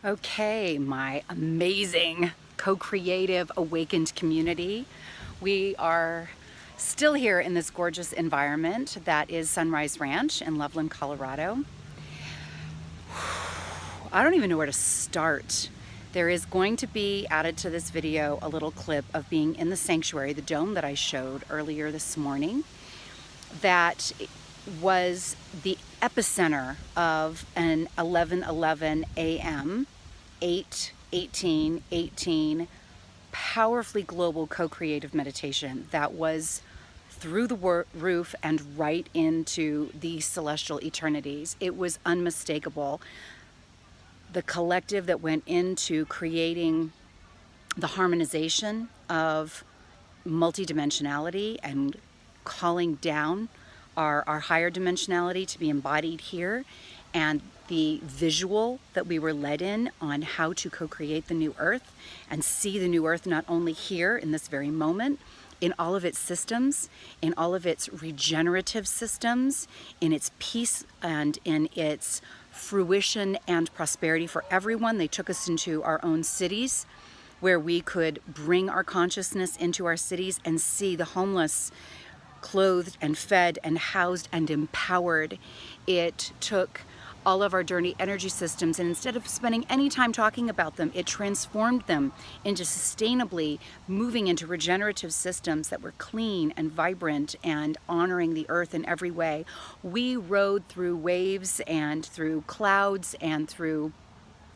Okay, my amazing co-creative awakened community. We are still here in this gorgeous environment that is Sunrise Ranch in Loveland, Colorado. I don't even know where to start. There is going to be added to this video a little clip of being in the sanctuary, the dome that I showed earlier this morning, that was the epicenter of an 11:11 a.m. 8/18/18 powerfully global co-creative meditation that was through the roof and right into the celestial eternities. It was unmistakable. The collective that went into creating the harmonization of multidimensionality and calling down our higher dimensionality to be embodied here, and the visual that we were led in on how to co-create the new earth and see the new earth not only here in this very moment, in all of its systems, in all of its regenerative systems, in its peace and in its fruition and prosperity for everyone. They took us into our own cities where we could bring our consciousness into our cities and see the homeless clothed and fed and housed and empowered. It took all of our dirty energy systems, and instead of spending any time talking about them, it transformed them into sustainably moving into regenerative systems that were clean and vibrant and honoring the earth in every way. We rode through waves and through clouds and through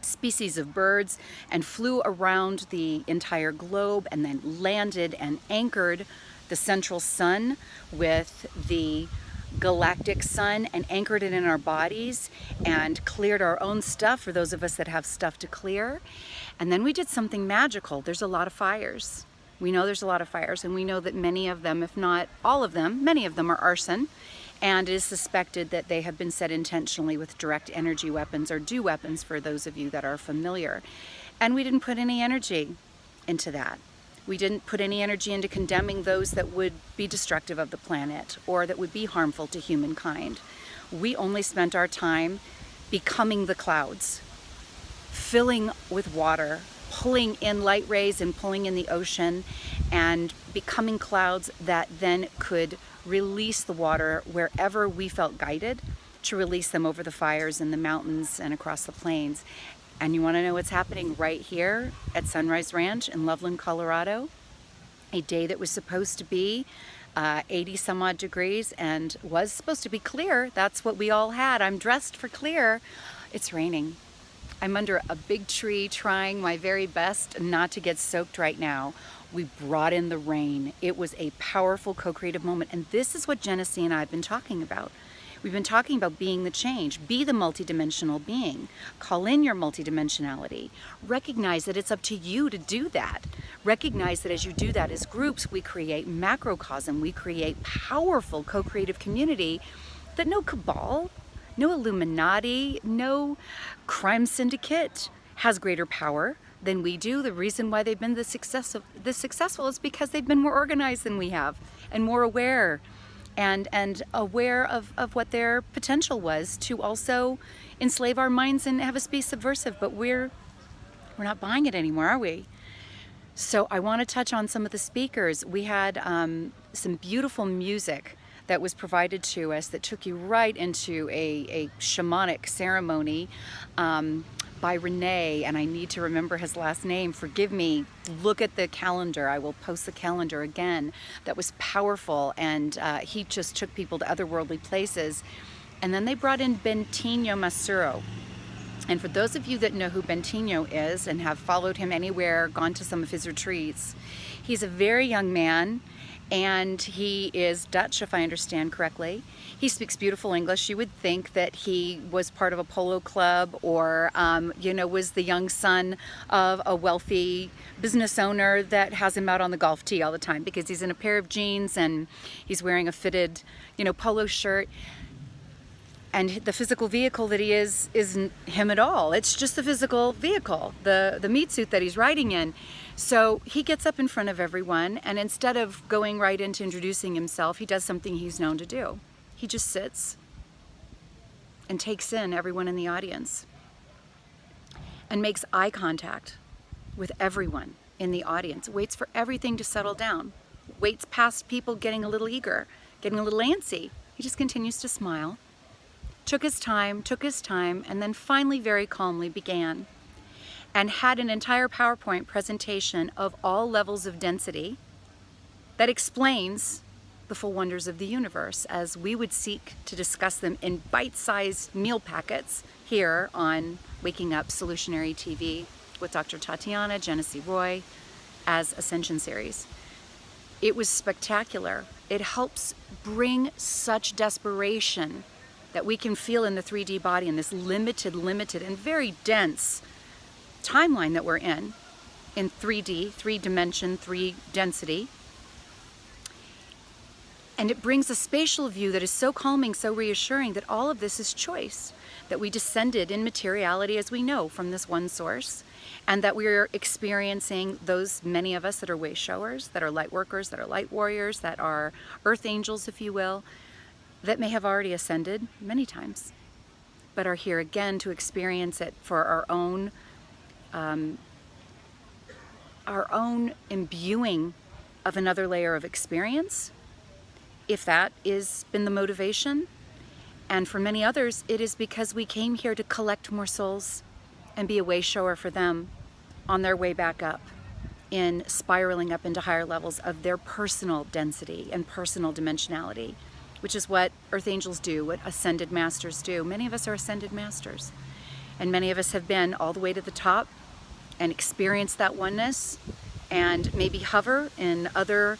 species of birds and flew around the entire globe and then landed and anchored the central sun with the galactic sun and anchored it in our bodies and cleared our own stuff for those of us that have stuff to clear. And then we did something magical. There's a lot of fires. We know there's a lot of fires, and we know that many of them, if not all of them, many of them are arson, and it is suspected that they have been set intentionally with direct energy weapons or dew weapons for those of you that are familiar. And we didn't put any energy into that. We didn't put any energy into condemning those that would be destructive of the planet or that would be harmful to humankind. We only spent our time becoming the clouds, filling with water, pulling in light rays and pulling in the ocean, and becoming clouds that then could release the water wherever we felt guided to release them over the fires in the mountains and across the plains. And you want to know what's happening right here at Sunrise Ranch in Loveland, Colorado? A day that was supposed to be 80 some odd degrees and was supposed to be clear. That's what we all had. I'm dressed for clear. It's raining. I'm under a big tree trying my very best not to get soaked right now. We brought in the rain. It was a powerful co-creative moment. And this is what Genesee and I have been talking about. We've been talking about being the change. Be the multidimensional being. Call in your multidimensionality. Recognize that it's up to you to do that. Recognize that as you do that as groups, we create macrocosm. We create powerful co-creative community that no cabal, no Illuminati, no crime syndicate has greater power than we do. The reason why they've been this successful is because they've been more organized than we have and more aware. And aware of what their potential was to also enslave our minds and have us be subversive. But we're not buying it anymore, are we? So I want to touch on some of the speakers. We had some beautiful music that was provided to us that took you right into a shamanic ceremony by Renee, and I need to remember his last name. Forgive me. Look at the calendar. I will post the calendar again. That was powerful, and he just took people to otherworldly places. And then they brought in BENTINHO MASSURO. And for those of you that know who BENTINHO is and have followed him anywhere, gone to some of his retreats, he's a very young man, and he is Dutch, if I understand correctly. He speaks beautiful English. You would think that he was part of a polo club or, was the young son of a wealthy business owner that has him out on the golf tee all the time, because he's in a pair of jeans and he's wearing a fitted, polo shirt. And the physical vehicle that he isn't him at all. It's just the physical vehicle, the meat suit that he's riding in. So he gets up in front of everyone, and instead of going right into introducing himself, he does something he's known to do. He just sits and takes in everyone in the audience. and makes eye contact with everyone in the audience, waits for everything to settle down, waits past people getting a little eager, getting a little antsy. He just continues to smile, took his time, and then finally very calmly began, and had an entire PowerPoint presentation of all levels of density that explains the full wonders of the universe as we would seek to discuss them in bite-sized meal packets here on Waking Up Solutionary TV with Dr. Tatiana Genesee Roy as Ascension Series. It was spectacular. It helps bring such desperation that we can feel in the 3D body in this limited and very dense timeline that we're in 3D, 3-dimension, 3 density. And it brings a spatial view that is so calming, so reassuring that all of this is choice, that we descended in materiality as we know from this one source, and that we're experiencing those many of us that are way showers, that are light workers, that are light warriors, that are earth angels, if you will, that may have already ascended many times, but are here again to experience it for our own imbuing of another layer of experience, if that is been the motivation. And for many others, it is because we came here to collect more souls and be a way shower for them on their way back up, in spiraling up into higher levels of their personal density and personal dimensionality, which is what earth angels do, what ascended masters do. Many of us are ascended masters, and many of us have been all the way to the top and experienced that oneness, and maybe hover in other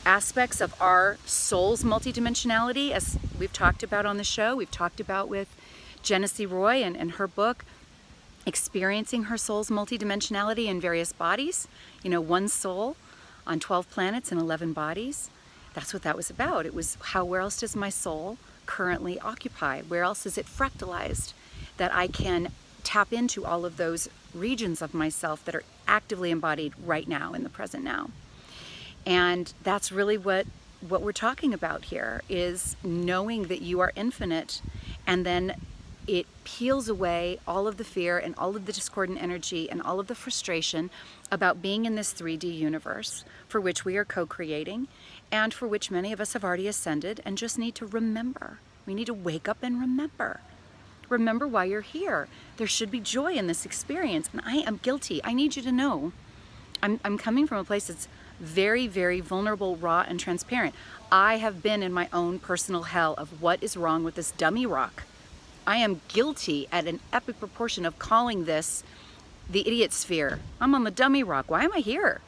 aspects of our soul's multidimensionality, as we've talked about on the show. We've talked about with Genesee Roy and her book, experiencing her soul's multidimensionality in various bodies. You know, one soul on 12 planets and 11 bodies. That's what that was about. It was where else does my soul currently occupy? Where else is it fractalized that I can tap into all of those regions of myself that are actively embodied right now in the present now? And that's really what we're talking about here, is knowing that you are infinite, and then it peels away all of the fear and all of the discordant energy and all of the frustration about being in this 3D universe for which we are co-creating, and for which many of us have already ascended and just need to remember. We need to wake up and remember. Remember why you're here. There should be joy in this experience, and I am guilty. I need you to know. I'm coming from a place that's very, very vulnerable, raw, and transparent. I have been in my own personal hell of what is wrong with this dummy rock. I am guilty at an epic proportion of calling this the idiot sphere. I'm on the dummy rock. Why am I here?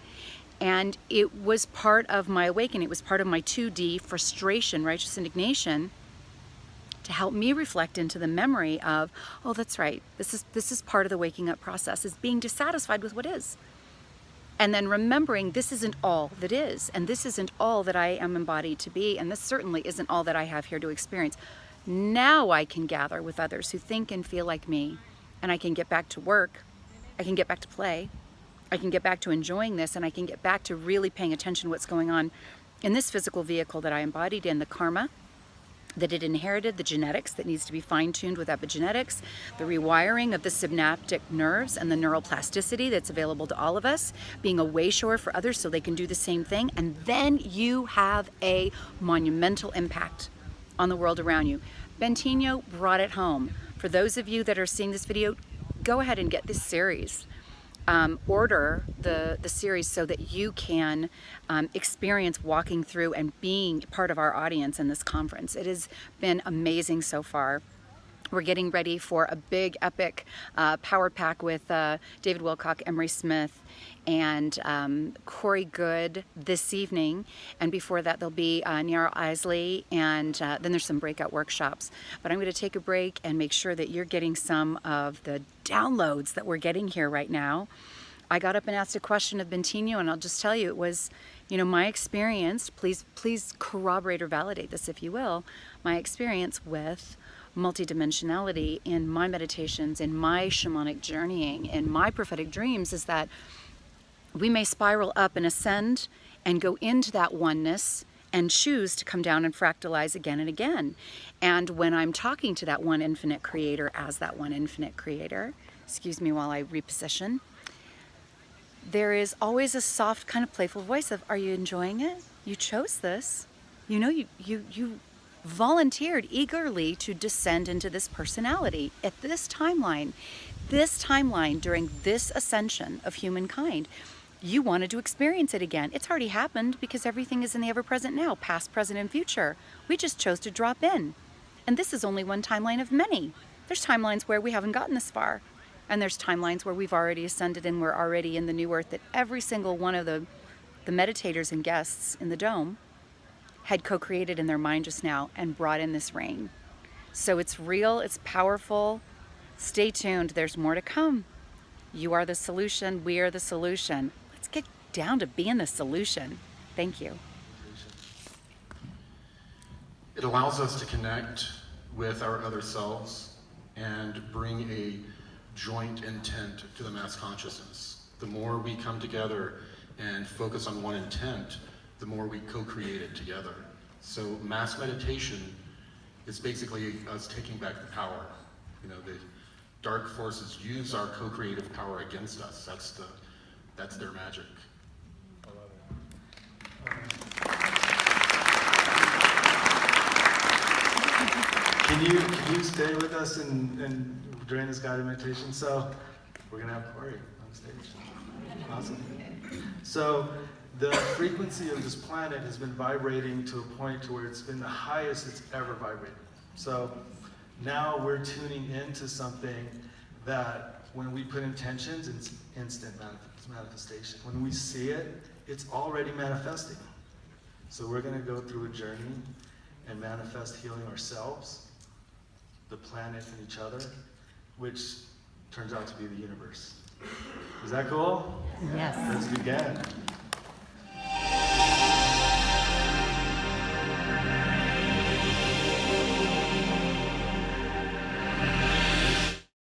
And it was part of my awakening. It was part of my 2D frustration, righteous indignation, to help me reflect into the memory of, oh, that's right. This is part of the waking up process, is being dissatisfied with what is. And then remembering this isn't all that is, and this isn't all that I am embodied to be, and this certainly isn't all that I have here to experience. Now I can gather with others who think and feel like me, and I can get back to work, I can get back to play, I can get back to enjoying this, and I can get back to really paying attention to what's going on in this physical vehicle that I embodied in, the karma that it inherited, the genetics that needs to be fine-tuned with epigenetics, the rewiring of the synaptic nerves and the neural plasticity that's available to all of us, being a way shower for others so they can do the same thing, and then you have a monumental impact on the world around you. Bentinho brought it home. For those of you that are seeing this video, go ahead and get this series. Order the series so that you can experience walking through and being part of our audience in this conference. It has been amazing so far. We're getting ready for a big epic power pack with David Wilcock, Emery Smith, and Corey Goode this evening. And before that, there'll be Niara Isley, and then there's some breakout workshops. But I'm going to take a break and make sure that you're getting some of the downloads that we're getting here right now. I got up and asked a question of Bentinho, and I'll just tell you, it was, you know, my experience, please corroborate or validate this if you will, my experience with multidimensionality in my meditations, in my shamanic journeying, in my prophetic dreams, is that we may spiral up and ascend and go into that oneness and choose to come down and fractalize again and again. And when I'm talking to that one infinite creator as that one infinite creator, Excuse me while I reposition. There is always a soft, kind of playful voice of, are you enjoying it? You chose this. You know, you volunteered eagerly to descend into this personality at this timeline during this ascension of humankind. You wanted to experience it again. It's already happened because everything is in the ever-present now, past, present, and future. We just chose to drop in. And this is only one timeline of many. There's timelines where we haven't gotten this far. And there's timelines where we've already ascended and we're already in the new earth that every single one of the meditators and guests in the dome had co-created in their mind just now and brought in this rain. So it's real, it's powerful. Stay tuned, there's more to come. You are the solution, we are the solution. Let's get down to being the solution. Thank you. It allows us to connect with our other selves and bring a joint intent to the mass consciousness. The more we come together and focus on one intent, the more we co-create it together. So mass meditation is basically us taking back the power. You know, the dark forces use our co-creative power against us. That's their magic. Can you stay with us and during this guided meditation? So we're gonna have Corey on stage. Awesome. So the frequency of this planet has been vibrating to a point to where it's been the highest it's ever vibrated. So now we're tuning into something that when we put intentions, it's instant manifestation. When we see it, it's already manifesting. So we're gonna go through a journey and manifest healing ourselves, the planet, and each other, which turns out to be the universe. Is that cool? Yes. Let's begin.